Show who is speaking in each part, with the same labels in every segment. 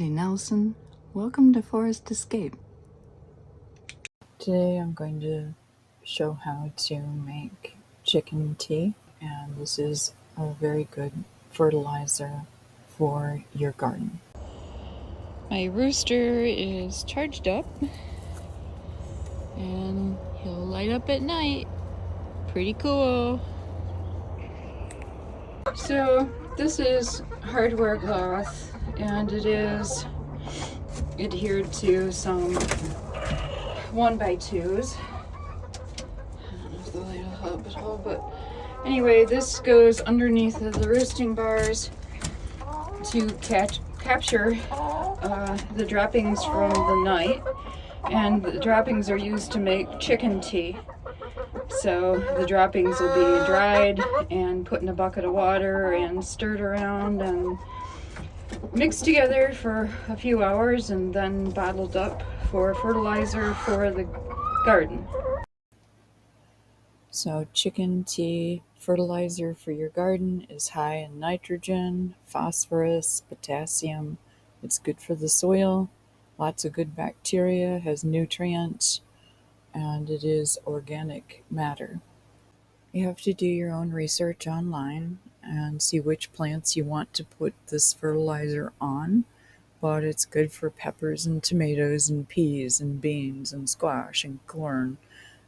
Speaker 1: Cindy Nelson. Welcome to Forest Escape.
Speaker 2: Today I'm going to show how to make chicken tea, and this is a very good fertilizer for your garden.
Speaker 1: My rooster is charged up and he'll light up at night. Pretty cool. So this is hardware cloth and it is adhered to some 1x2s. I don't know if the light will help at all, but anyway, this goes underneath of the roosting bars to capture the droppings from the night, and the droppings are used to make chicken tea. So the droppings will be dried and put in a bucket of water and stirred around and mixed together for a few hours and then bottled up for fertilizer for the garden.
Speaker 2: So chicken tea fertilizer for your garden is high in nitrogen, phosphorus, potassium. It's good for the soil, lots of good bacteria, has nutrients, and it is organic matter. You have to do your own research online and see which plants you want to put this fertilizer on, but it's good for peppers and tomatoes and peas and beans and squash and corn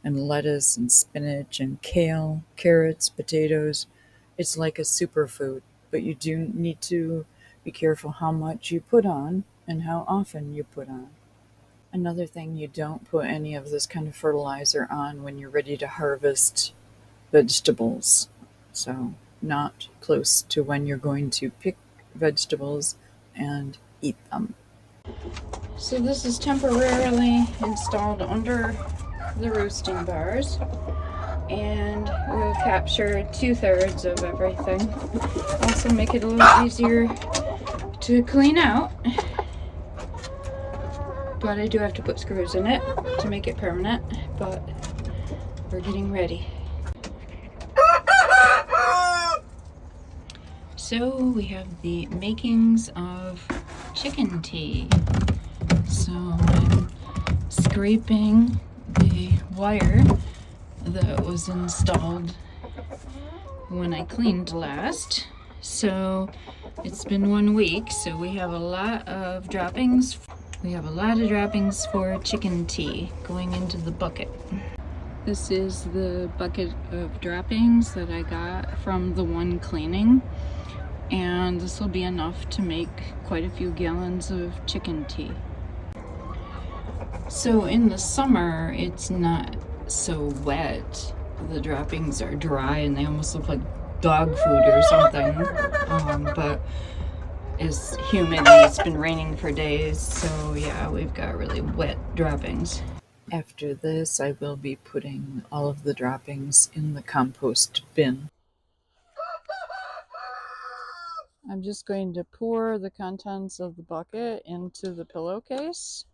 Speaker 2: and lettuce and spinach and kale, carrots, potatoes. It's like a superfood, but you do need to be careful how much you put on and how often you put on. Another thing, you don't put any of this kind of fertilizer on when you're ready to harvest vegetables. So not close to when you're going to pick vegetables and eat them.
Speaker 1: So this is temporarily installed under the roosting bars, and we'll capture 2/3 of everything. Also make it a little easier to clean out, but I do have to put screws in it to make it permanent, but we're getting ready. So we have the makings of chicken tea. So I'm scraping the wire that was installed when I cleaned last. So it's been 1 week, so we have a lot of droppings. We have a lot of droppings for chicken tea going into the bucket. This is the bucket of droppings that I got from the one cleaning, and this will be enough to make quite a few gallons of chicken tea. So in the summer, it's not so wet. The droppings are dry and they almost look like dog food or something. But it's humid and it's been raining for days, so yeah, we've got really wet droppings.
Speaker 2: After this, I will be putting all of the droppings in the compost bin. I'm just going to pour the contents of the bucket into the pillowcase.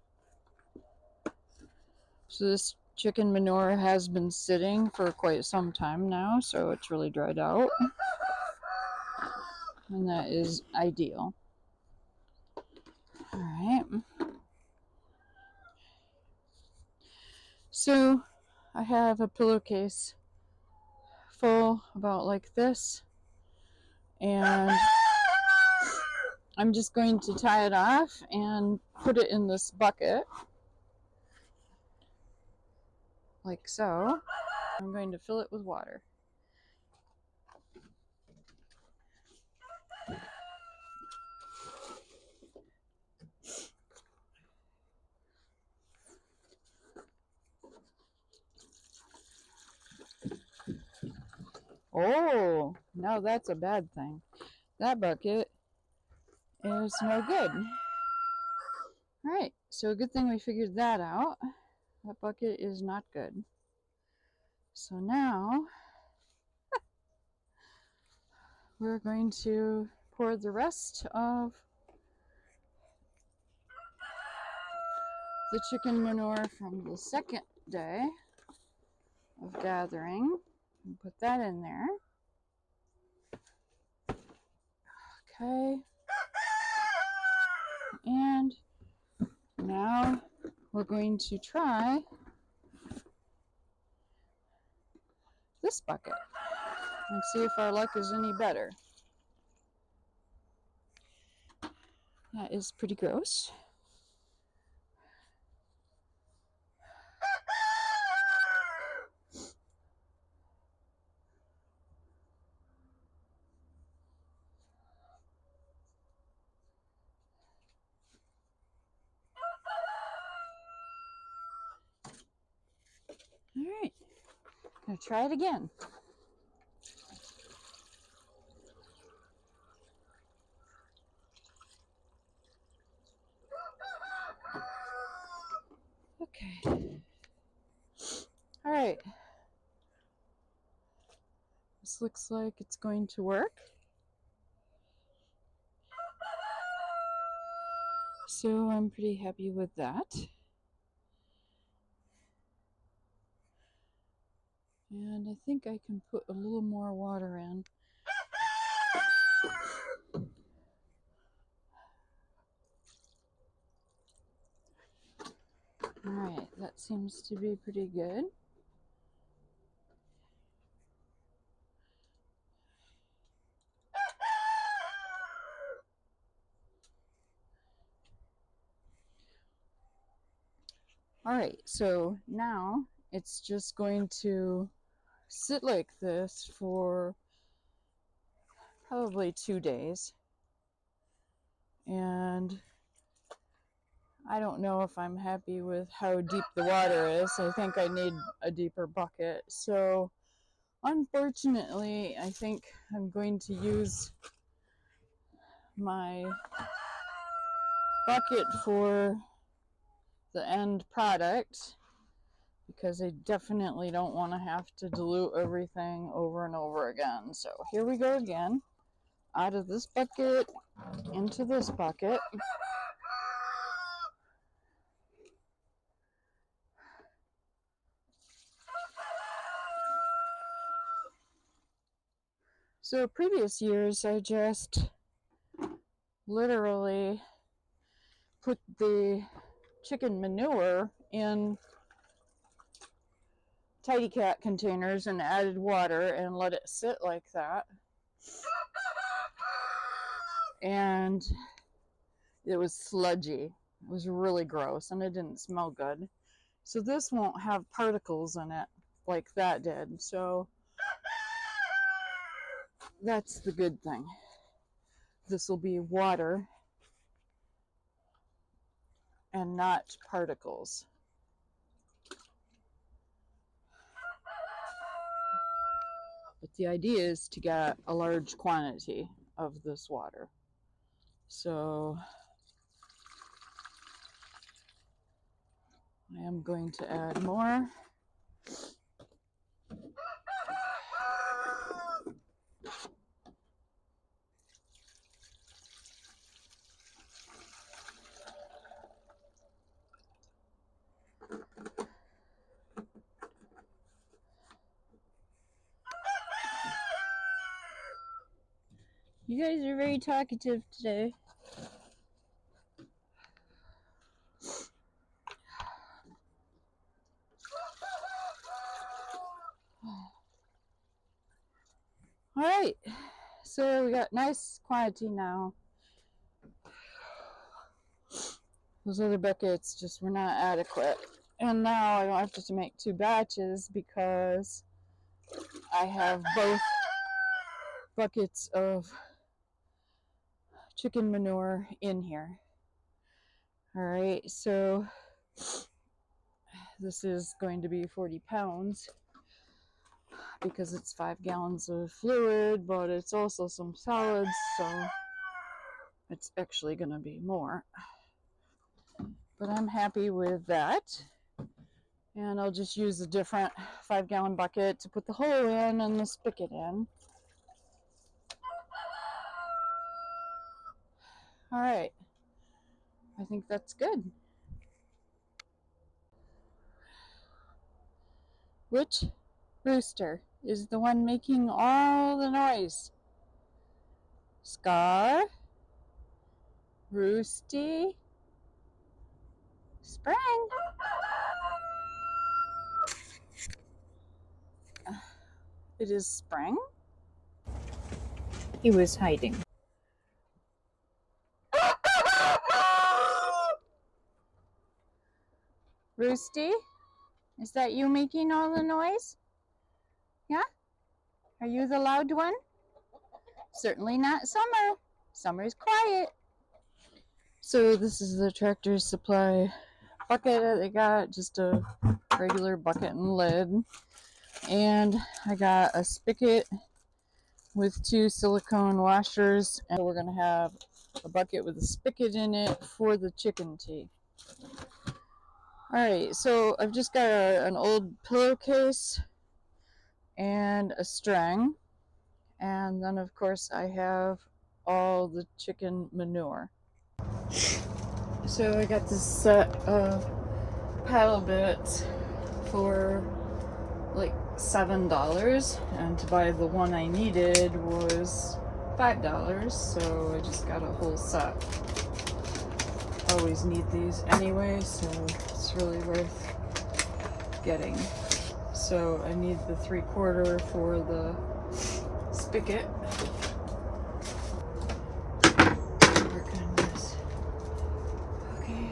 Speaker 2: So this chicken manure has been sitting for quite some time now, so it's really dried out. And that is ideal. All right. So I have a pillowcase full about like this, and I'm just going to tie it off and put it in this bucket like so. I'm going to fill it with water. Oh, now that's a bad thing. That bucket is no good. All right, so good thing we figured that out. That bucket is not good. So now we're going to pour the rest of the chicken manure from the second day of gathering and put that in there. Okay. And now we're going to try this bucket and see if our luck is any better. That is pretty gross. All right, gonna try it again. Okay. All right. This looks like it's going to work. So I'm pretty happy with that. And I think I can put a little more water in. Alright, that seems to be pretty good. Alright, so now it's just going to sit like this for probably 2 days. And I don't know if I'm happy with how deep the water is. I think I need a deeper bucket. So unfortunately, I think I'm going to use my bucket for the end product because I definitely don't want to have to dilute everything over and over again. So here we go again. Out of this bucket into this bucket. So previous years I just literally put the chicken manure in Tidy Cat containers and added water and let it sit like that. And it was sludgy. It was really gross and it didn't smell good. So this won't have particles in it like that did. So that's the good thing. This will be water and not particles. But the idea is to get a large quantity of this water. So I am going to add more. You guys are very talkative today. Alright, so we got nice quantity now. Those other buckets just were not adequate. And now I don't have to make 2 batches because I have both buckets of chicken manure in here. Alright, so this is going to be 40 pounds because it's 5 gallons of fluid, but it's also some solids, so it's actually going to be more. But I'm happy with that. And I'll just use a different 5-gallon bucket to put the hole in and the spigot in. Alright, I think that's good. Which rooster is the one making all the noise? Scar?
Speaker 1: Roosty? Spring? It is spring?
Speaker 2: He was hiding.
Speaker 1: Roosty? Is that you making all the noise? Yeah? Are you the loud one? Certainly not Summer. Summer's quiet. So this is the Tractor Supply bucket that they got, just a regular bucket and lid. And I got a spigot with 2 silicone washers, and we're gonna have a bucket with a spigot in it for the chicken tea. Alright, so I've just got an old pillowcase and a string, and then of course I have all the chicken manure. So I got this set of paddle bits for like $7, and to buy the one I needed was $5, so I just got a whole set. Always need these anyway, so it's really worth getting. So I need the 3/4 for the spigot. Work on this. Okay.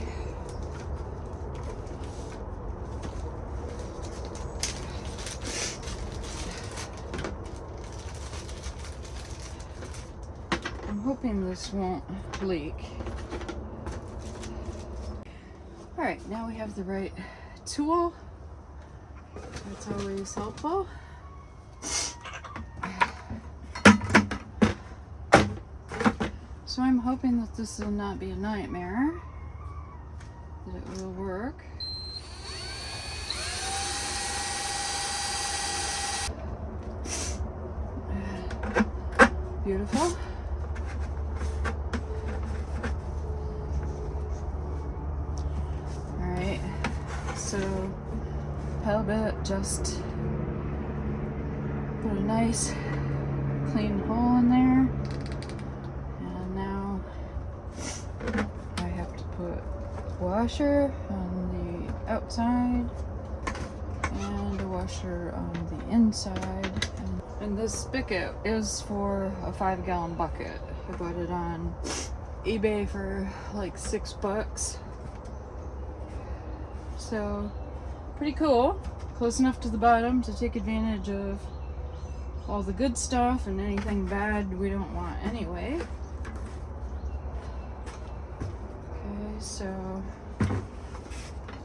Speaker 1: I'm hoping this won't leak. Alright, now we have the right tool. That's always helpful. So I'm hoping that this will not be a nightmare, that it will work. Beautiful. Alright, so paddle bit, just put a nice clean hole in there, and now I have to put washer on the outside and a washer on the inside. And this spigot is for a 5-gallon bucket. I bought it on eBay for like $6. So pretty cool. Close enough to the bottom to take advantage of all the good stuff and anything bad we don't want anyway. Okay, so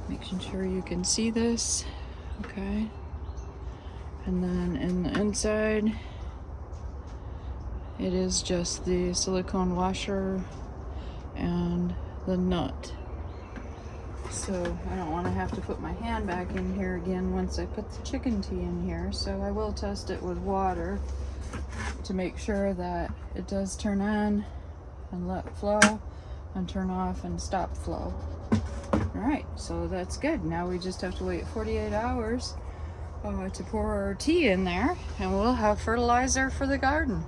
Speaker 1: making sure you can see this. Okay. And then in the inside, it is just the silicone washer and the nut. So I don't want to have to put my hand back in here again once I put the chicken tea in here. So I will test it with water to make sure that it does turn on and let flow, and turn off and stop flow. Alright, so that's good. Now we just have to wait 48 hours to pour our tea in there, and we'll have fertilizer for the garden.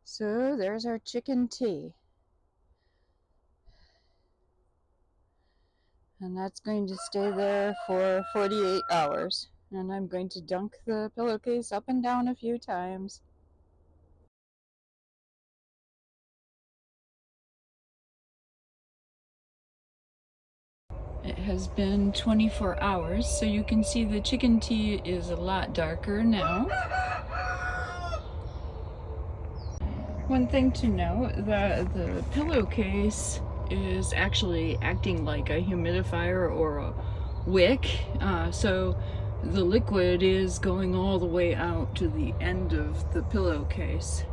Speaker 1: So there's our chicken tea. And that's going to stay there for 48 hours. And I'm going to dunk the pillowcase up and down a few times. It has been 24 hours, so you can see the chicken tea is a lot darker now. One thing to note, that the pillowcase is actually acting like a humidifier or a wick, so the liquid is going all the way out to the end of the pillowcase.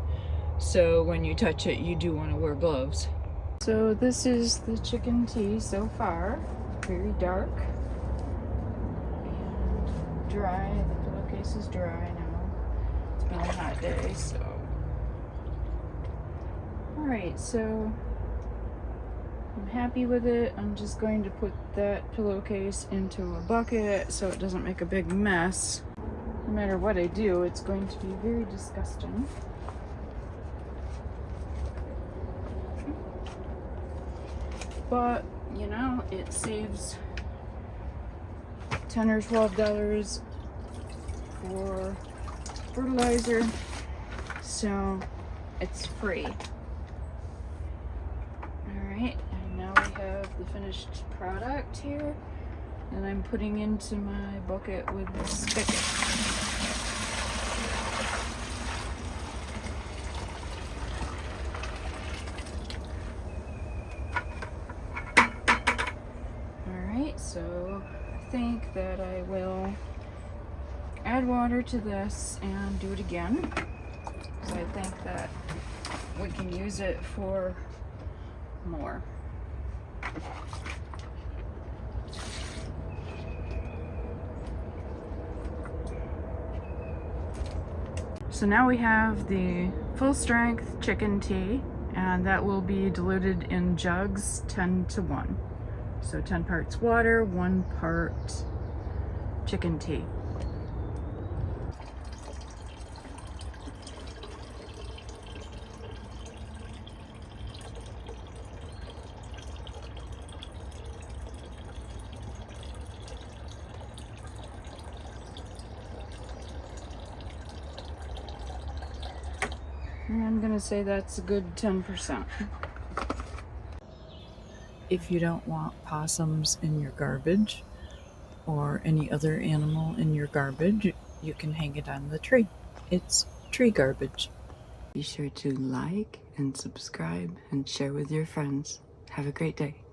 Speaker 1: So when you touch it, you do want to wear gloves. So this is the chicken tea so far. Very dark and dry. The pillowcase is dry now. It's been a hot day, so. Alright, so I'm happy with it. I'm just going to put that pillowcase into a bucket so it doesn't make a big mess. No matter what I do, it's going to be very disgusting. but you know, it saves $10 or $12 for fertilizer, so it's free. Alright, and now we have the finished product here, and I'm putting into my bucket with the spigot. Alright, so I think that I will add water to this and do it again. So I think that we can use it for more. So now we have the full strength chicken tea, and that will be diluted in jugs 10-1. So 10 parts water, 1 part chicken tea. And I'm gonna say that's a good 10%.
Speaker 2: If you don't want possums in your garbage or any other animal in your garbage, you can hang it on the tree. It's tree garbage. Be sure to like and subscribe and share with your friends. Have a great day.